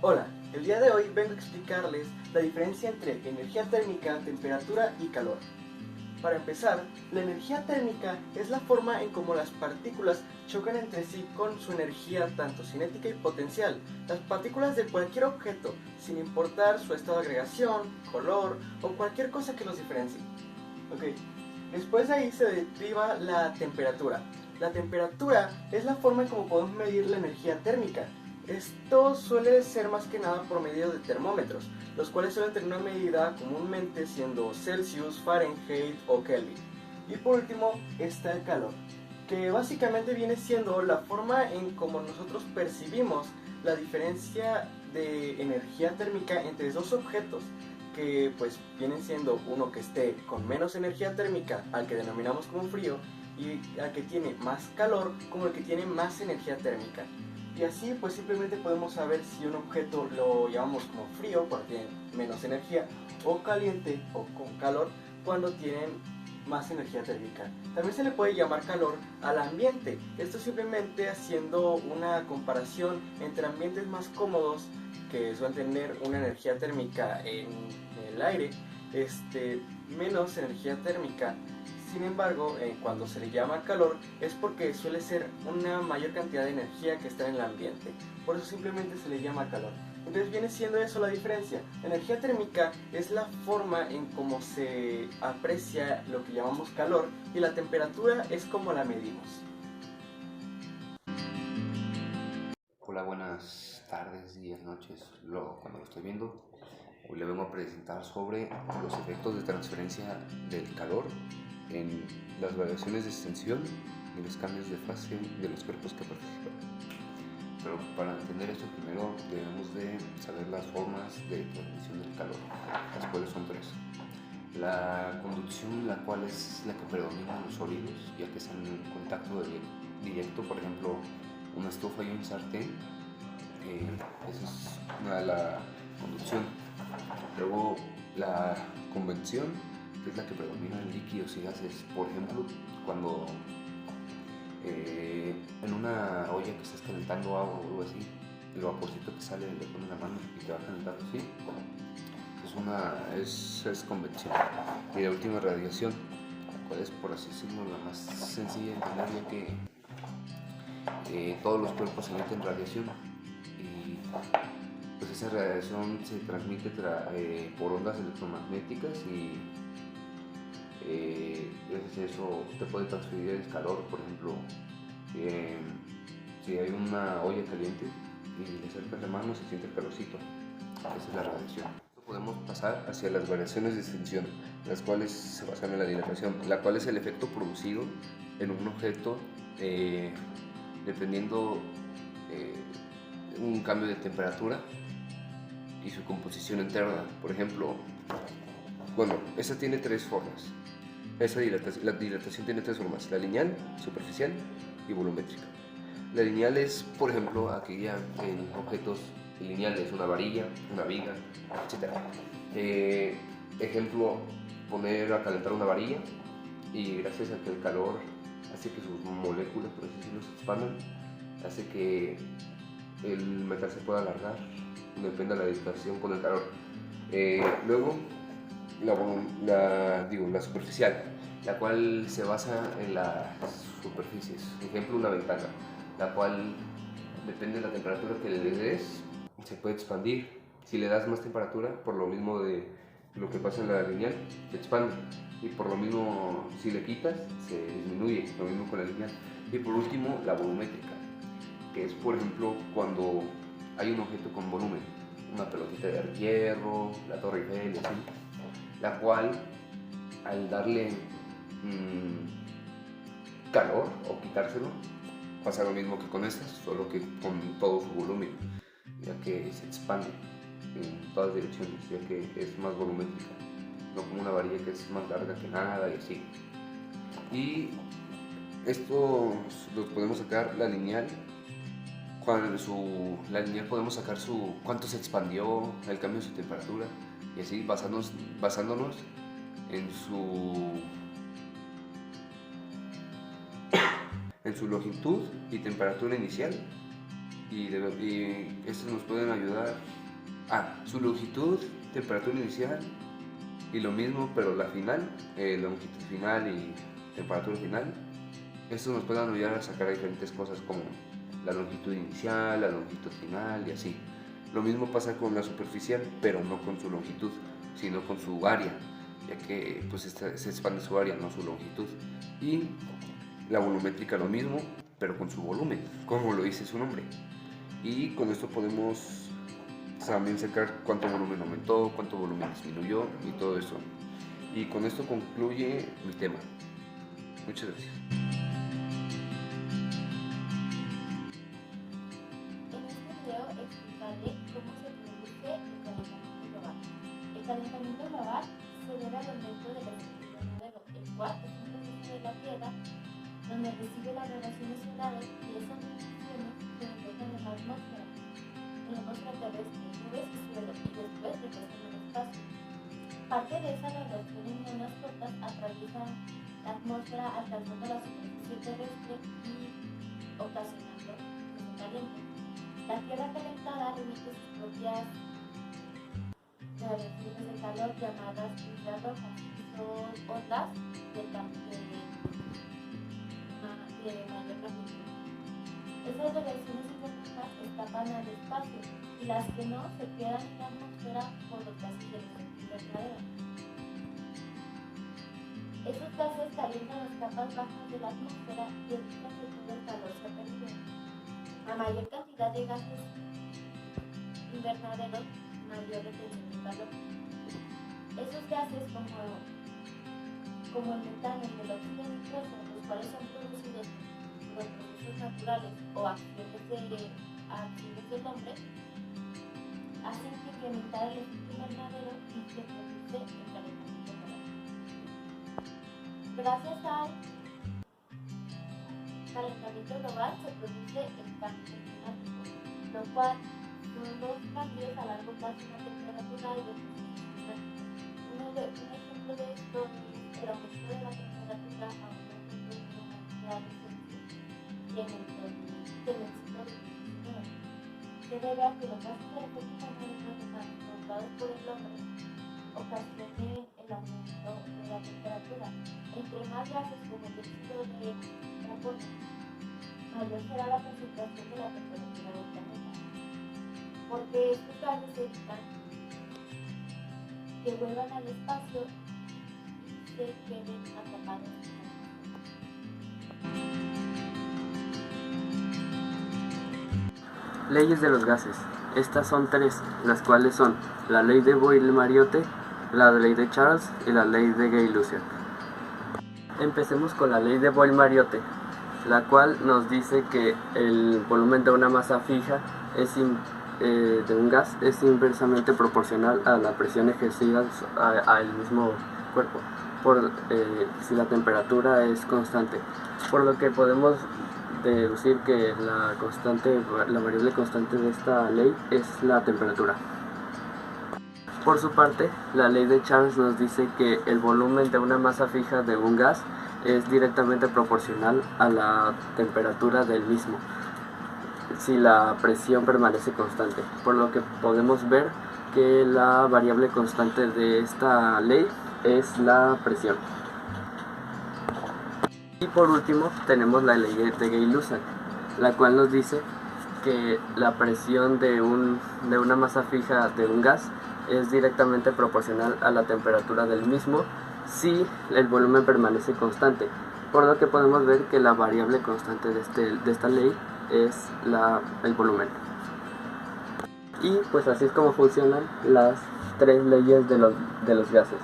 Hola, el día de hoy vengo a explicarles la diferencia entre energía térmica, temperatura y calor. Para empezar, la energía térmica es la forma en cómo las partículas chocan entre sí con su energía tanto cinética y potencial. Las partículas de cualquier objeto, sin importar su estado de agregación, color o cualquier cosa que los diferencie. Ok. Después de ahí se deriva la temperatura. La temperatura es la forma en cómo podemos medir la energía térmica. Esto suele ser más que nada por medio de termómetros, los cuales suelen tener una medida comúnmente siendo Celsius, Fahrenheit o Kelvin. Y por último está el calor, que básicamente viene siendo la forma en cómo nosotros percibimos la diferencia de energía térmica entre dos objetos, que pues vienen siendo uno que esté con menos energía térmica, al que denominamos como frío, y al que tiene más calor como el que tiene más energía térmica. Y así pues simplemente podemos saber si un objeto lo llamamos como frío cuando tiene menos energía, o caliente o con calor cuando tienen más energía térmica. También se le puede llamar calor al ambiente. Esto simplemente haciendo una comparación entre ambientes más cómodos que suelen tener una energía térmica en el aire, menos energía térmica. Sin embargo, cuando se le llama calor es porque suele ser una mayor cantidad de energía que está en el ambiente. Por eso simplemente se le llama calor. Entonces viene siendo eso la diferencia. La energía térmica es la forma en cómo se aprecia lo que llamamos calor y la temperatura es como la medimos. Hola, buenas tardes, días, noches, cuando lo estoy viendo. Hoy le vengo a presentar sobre los efectos de transferencia del calor en las variaciones de extensión y los cambios de fase de los cuerpos que participan. Pero para entender esto primero debemos de saber las formas de transmisión del calor, las cuales son tres. La conducción, la cual es la que predomina en los sólidos, ya que están en contacto directo, por ejemplo, una estufa y un sartén. Esa es una de la conducción. Luego la convección, que es la que predomina en líquidos y gases. Por ejemplo, cuando en una olla que estás calentando agua o algo así, el vaporcito que sale le pones la mano y te va calentando así. Es convección. Y la última, radiación, la cual es, por así decirlo, la más sencilla de entender, ya que todos los cuerpos emiten radiación y pues esa radiación se transmite por ondas electromagnéticas y gracias a eso te puede transferir el calor. Por ejemplo, eh, si hay una olla caliente y le acercas la mano, se siente el calorcito. Esa es la radiación. Podemos pasar hacia las variaciones de extensión, las cuales se basan en la dilatación, la cual es el efecto producido en un objeto dependiendo un cambio de temperatura y su composición interna. Por ejemplo, bueno, esta tiene tres formas. La dilatación tiene tres formas: la lineal, superficial y volumétrica. La lineal es, por ejemplo, aquella en objetos lineales, una varilla, una viga, etc. Ejemplo, poner a calentar una varilla y gracias a que el calor hace que sus moléculas, por así decirlo, se expandan, hace que el metal se pueda alargar, depende de la dilatación con el calor. Luego, la superficial, la cual se basa en las superficies. Ejemplo, una ventana, la cual depende de la temperatura que le des, se puede expandir. Si le das más temperatura, por lo mismo de lo que pasa en la lineal, se expande. Y por lo mismo, si le quitas, se disminuye. Lo mismo con la lineal. Y por último, la volumétrica, que es, por ejemplo, cuando hay un objeto con volumen, una pelotita de hierro, la Torre Eiffel, así, la cual al darle calor o quitárselo pasa lo mismo que con estas, solo que con todo su volumen, ya que se expande en todas direcciones, ya que es más volumétrica, no como una varilla que es más larga que nada y así. Y esto lo podemos sacar la lineal. La lineal podemos sacar cuánto se expandió, el cambio de su temperatura y así basándonos en su longitud y temperatura inicial, y estos nos pueden ayudar a su longitud, temperatura inicial y lo mismo, pero la final, longitud final y temperatura final. Estos nos pueden ayudar a sacar diferentes cosas como la longitud inicial, la longitud final y así. Lo mismo pasa con la superficial, pero no con su longitud, sino con su área, ya que pues se expande su área, no su longitud. Y la volumétrica lo mismo, pero con su volumen, como lo dice su nombre. Y con esto podemos también sacar cuánto volumen aumentó, cuánto volumen disminuyó y todo eso. Y con esto concluye mi tema. Muchas gracias. El calentamiento global se debe al aumento del efecto invernadero, el cual es un proceso de la Tierra donde recibe las radiaciones solares y esas radiaciones se reflejan en la atmósfera terrestre, nubes y suelo, y después regresan al espacio. Parte de esa radiación en ondas cortas atraviesa la atmósfera alcanzando la superficie terrestre y ocasionando que se caliente. La Tierra calentada emite sus propias radiaciones de calor llamadas infrarrojas, y son ondas de mayor magnitud. Esas radiaciones infrarrojas escapan al espacio y las que no se quedan en la atmósfera por los gases del efecto invernadero. Esos gases calientan las capas bajas de la atmósfera y evitan que todo el calor se perdido. A mayor cantidad de gases invernaderos, mayor retención de calor. Esos gases como el metano y el óxido nitroso, los cuales son producidos por procesos naturales o acciones del hombre, hacen que incrementar el efecto invernadero y se produce el calentamiento global. Gracias al calentamiento global se produce el cambio climático, lo cual son los cambios a largo plazo en la temperatura y los procesos climáticos. Un ejemplo de esto es el aumento de la temperatura a 1.1 grados Celsius en el siglo XIX. Se debe a que los gases de efecto invernadero provocados por el hombre ocasionen el aumento de la temperatura. Entre más gases como el dióxido de carbono, mayor será la concentración de la temperatura del planeta, porque estos gases evitan que vuelvan al espacio y se queden atrapados en la atmósfera. Leyes de los gases. Estas son tres, las cuales son la ley de Boyle-Mariotte, la ley de Charles y la ley de Gay-Lussac. Empecemos con la ley de Boyle-Mariotte, la cual nos dice que el volumen de una masa fija de un gas es inversamente proporcional a la presión ejercida al mismo cuerpo, si la temperatura es constante, por lo que podemos deducir que la variable constante de esta ley es la temperatura. Por su parte, la ley de Charles nos dice que el volumen de una masa fija de un gas es directamente proporcional a la temperatura del mismo, si la presión permanece constante, por lo que podemos ver que la variable constante de esta ley es la presión. Y por último tenemos la ley de Gay-Lussac, la cual nos dice que la presión de una masa fija de un gas es directamente proporcional a la temperatura del mismo si el volumen permanece constante, por lo que podemos ver que la variable constante de esta ley es el volumen. Y pues así es como funcionan las tres leyes de los gases.